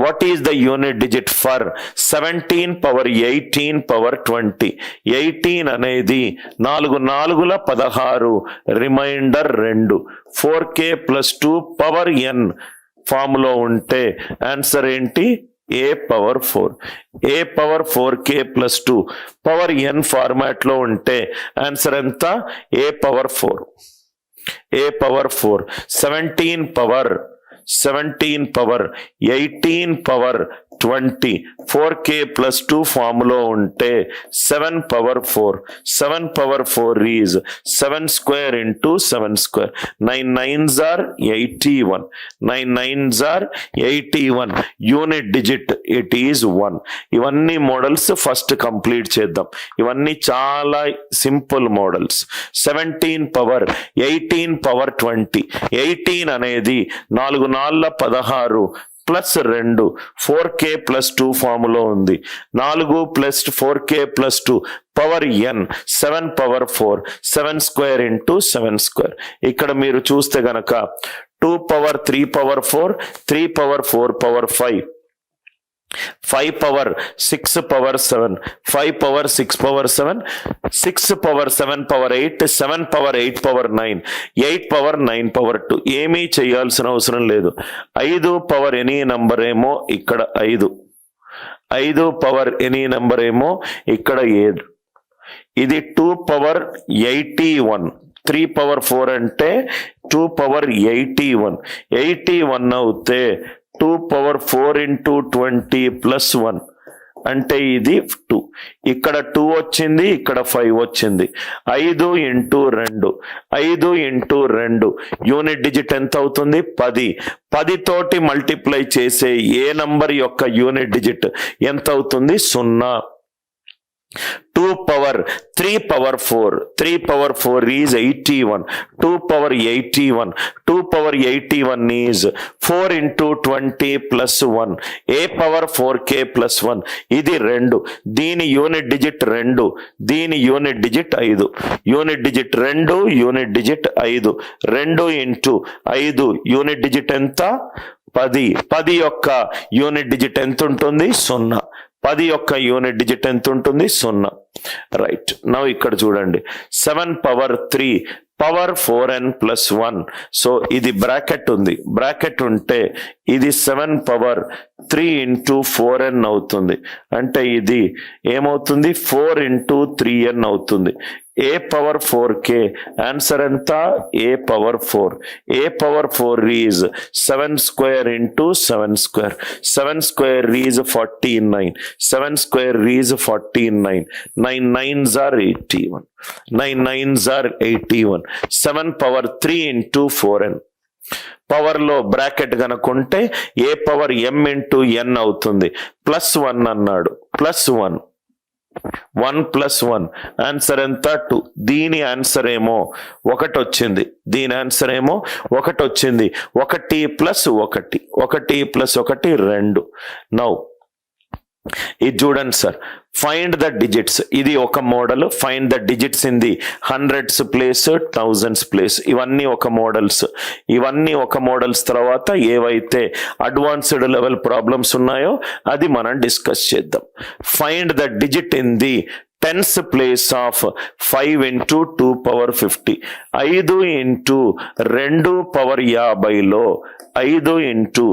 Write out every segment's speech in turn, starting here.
What is the unit digit for 17 power 18 power 20? 18 అనేది 4 4ల 16, remainder 2. 4k plus 2 power n ఫార్ములో ఉంటే answer ఏంటి? a power 4. a power 4k plus 2 power n ఫార్మాట్లో ఉంటే answer ఎంత? a power 4. a power 4. 17 power 18 power 20, 4k plus 2 ఫార్ములో ఉంటే 7 power 4. 7 power 4 is 7 square into 7 square. 9 9s are 81. 9 9s are 81. Unit digit it is 1. ఇవన్నీ models first complete చేద్దాం. ఇవన్నీ చాలా simple models. 17 power 18 power 20. 18 అనేది 4 4ల 16 ప్లస్ 2, 4k ప్లస్ 2 ఫార్ములో ఉంది. 4 plus 4k plus 2 power n, 7 power 4. 7 square into 7 square. ఇక్కడ మీరు చూస్తే గనక 2 power 3 power 4, 3 power 4 power 5, 5 power 6 power 7, 5 power 6 power 7, 6 power 7 power 8, 7 power 8 power 9, 8 power 9 power 2. ఏమీ చేయాల్సిన అవసరం లేదు. 5 పవర్ ఎనీ నంబర్ ఏమో ఇక్కడ 5, 5 పవర్ ఎనీ నంబర్ ఏమో ఇక్కడ 7. ఇది 2 పవర్ 81. 3 పవర్ 4 అంటే 2 పవర్ 81. 81 అవుతే 2 పవర్ 4 ఇంటూ 20 ప్లస్ 1 అంటే ఇది 2. ఇక్కడ 2 వచ్చింది, ఇక్కడ 5 వచ్చింది. 5 ఇంటూ 2, 5 ఇంటూ 2 యూనిట్ డిజిట్ ఎంత అవుతుంది? 10. 10 తోటి మల్టిప్లై చేసే ఏ నంబర్ యొక్క యూనిట్ డిజిట్ ఎంత అవుతుంది? 0. 2 power 3 power 4. 3 power 4 is 81. 2 power 81. 2 power 81 is 4 into 20 plus 1. a power 4k plus 1. ఇది 2. దీని యూనిట్ డిజిట్ 2. దీని unit digit 5. Unit digit 2, unit digit 5. 2 into 5 unit digit ఎంత? 10. 10 యొక్క యూనిట్ డిజిట్ ఎంత ఉంటుంది? 0. 10 యొక్క యూనిట్ డిజిట్ ఎంత ఉంటుంది? 0. రైట్. నౌ ఇక్కడ చూడండి, 7 power 3 power 4n plus 1. So ఇది బ్రాకెట్ ఉంది. బ్రాకెట్ ఉంటే ఇది 7 పవర్ 3 ఇంటూ 4n అవుతుంది. అంటే ఇది ఏమవుతుంది? 4 ఇంటూ 3n అవుతుంది. a పవర్ 4k ఆన్సర్ ఎంత? a power 4. a power 4 is 7 square into 7 square. 7 square is 49. 7 square is 49. 9 9s are 81. 9 9s are 81. 7 power 3 into 4n. Power లో బ్రాకెట్ కనుకుంటే a power m into n అవుతుంది. Plus 1 అన్నాడు. Plus 1, 1 plus 1 answer ఎంత? 2. దీని answer ఏమో 1 వచ్చింది. దీని answer ఏమో 1 వచ్చింది. 1 ప్లస్ 1, 1 ప్లస్ 1 2. నౌ ఇది చూడండి సార్, ఫైండ్ ద డిజిట్స్. ఇది ఒక model. Find the digits in the hundreds place, thousands place. ఇవన్నీ ఒక మోడల్స్. ఇవన్నీ ఒక మోడల్స్ తర్వాత ఏవైతే అడ్వాన్స్డ్ లెవెల్ ప్రాబ్లమ్స్ ఉన్నాయో అది మనం డిస్కస్ చేద్దాం. Find the digit in the tens place of 5 into 2 power 50. 5 into 2 power 50లో 5 ఇంటూ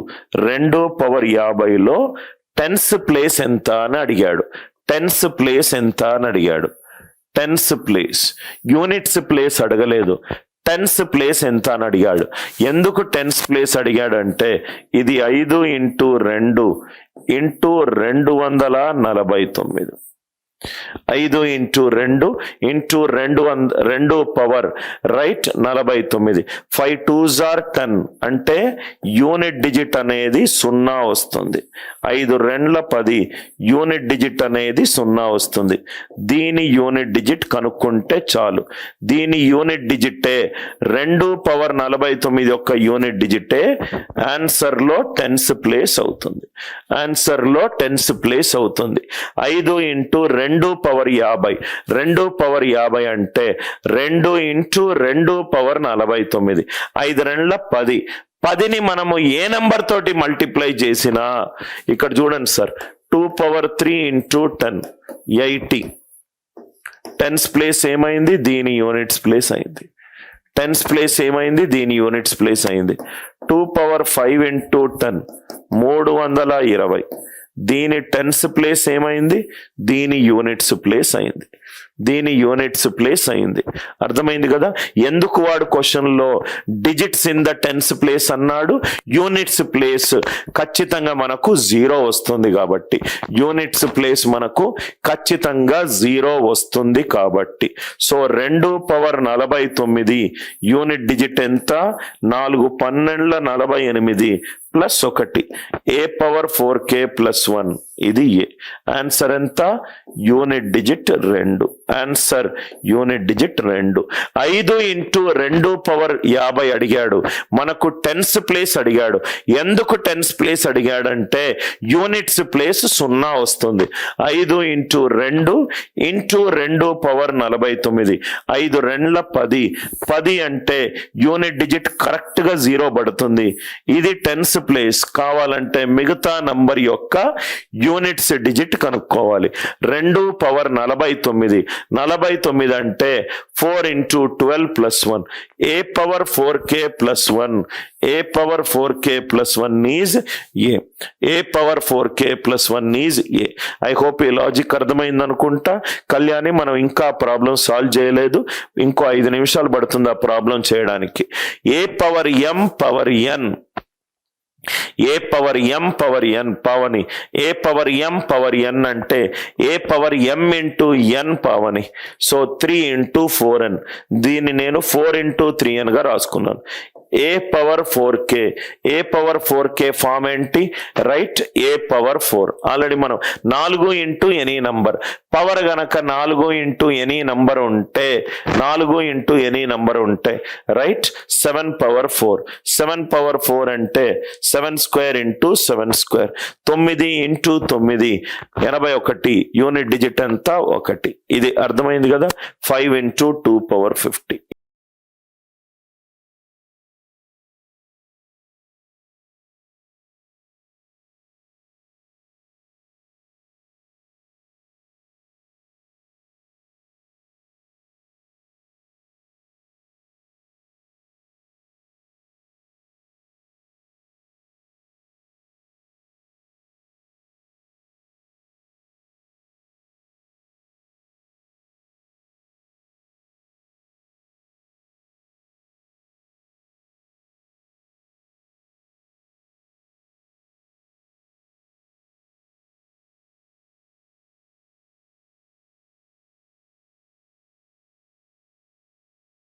2 పవర్ 50లో టెన్స్ ప్లేస్ ఎంత అని అడిగాడు. టెన్స్ ప్లేస్ ఎంత అని అడిగాడు. టెన్స్ ప్లేస్, యూనిట్స్ ప్లేస్ అడగలేదు. టెన్స్ ప్లేస్ ఎంత అని అడిగాడు. ఎందుకు టెన్స్ ప్లేస్ అడిగాడు అంటే ఇది 5 into 2 into 249. 5 into 2 into 2 power right 49. 5 2s are 10 అంటే యూనిట్ డిజిట్ అనేది 0 వస్తుంది. 5 2 10 యూనిట్ డిజిట్ అనేది 0 వస్తుంది. దీని యూనిట్ డిజిట్ కనుక్కుంటే చాలు. దీని యూనిట్ డిజిటే 2 పవర్ 49 యొక్క యూనిట్ డిజిటే ఆన్సర్ లో టెన్స్ ప్లేస్ అవుతుంది. ఆన్సర్ లో టెన్స్ ప్లేస్ అవుతుంది. 5 ఇంటూ 2 పవర్ 50. 2 పవర్ 50 అంటే 2 ఇంటూ 2 పవర్ 49. 5 2 10. 10ని మనము ఏ నెంబర్ తోటి మల్టిప్లై చేసినా ఇక్కడ చూడండి సార్ 2^3 into 10 80. టెన్స్ ప్లేస్ ఏమైంది, దీని యూనిట్స్ ప్లేస్ అయింది. టెన్స్ ప్లేస్ ఏమైంది, దీని యూనిట్స్ ప్లేస్ అయింది. 2^5 into 10 320. దీని టెన్స్ ప్లేస్ ఏమైంది, దీని యూనిట్స్ ప్లేస్ అయింది. దీని యూనిట్స్ ప్లేస్ అయింది. అర్థమైంది కదా ఎందుకు వాడు క్వశ్చన్లో digits in the tens place అన్నాడు. యూనిట్స్ ప్లేస్ ఖచ్చితంగా మనకు 0 వస్తుంది కాబట్టి, యూనిట్స్ ప్లేస్ మనకు ఖచ్చితంగా 0 వస్తుంది కాబట్టి. సో 2^49 యూనిట్ డిజిట్ ఎంత, 4 12 48 ప్లస్ 1 a^4k + 1 ఇది ఏ. ఆన్సర్ ఎంత, unit digit 2. Answer unit digit 2. 5 into 2^50 అడిగాడు, మనకు టెన్స్ ప్లేస్ అడిగాడు. ఎందుకు టెన్స్ ప్లేస్ అడిగాడంటే యూనిట్స్ ప్లేస్ 0 వస్తుంది. 5 into 2 into 2^49 5 2 10. 10 అంటే యూనిట్ డిజిట్ కరెక్ట్ గా 0 పడుతుంది. ఇది టెన్స్ ప్లేస్. కావాలంటే మిగతా నంబర్ యొక్క యూనిట్స్ డిజిట్ కనుక్కోవాలి. 2^49 49 అంటే 4 into 12 + 1 a^4k + 1 a^4k + 1 is a. a^4k + 1 is a. I hope ఈ లాజిక్ అర్థమైంది అనుకుంటా. కళ్యాణి మనం ఇంకా ప్రాబ్లం సాల్వ్ చేయలేదు, ఇంకో 5 నిమిషాలు పడుతుంది ఆ ప్రాబ్లం చేయడానికి. a^m పవని a^m అంటే a^m into n పవని. So 3 into 4n. దీన్ని నేను 4 into 3n గా రాసుకున్నాను. a^4k ఫామ్ ఏంటి, రైట్, a^4. ఆల్రెడీ మనం 4 into ఎనీ నంబర్, పవర్ గనక 4 into ఎనీ నంబర్ ఉంటే 4 into ఎనీ నంబర్ ఉంటే రైట్ 7^4. 7^4 అంటే 7² into 7². 9 into 9 81. యూనిట్ డిజిట్ అంతా 1. ఇది అర్థమైంది కదా. 5 into 2^50.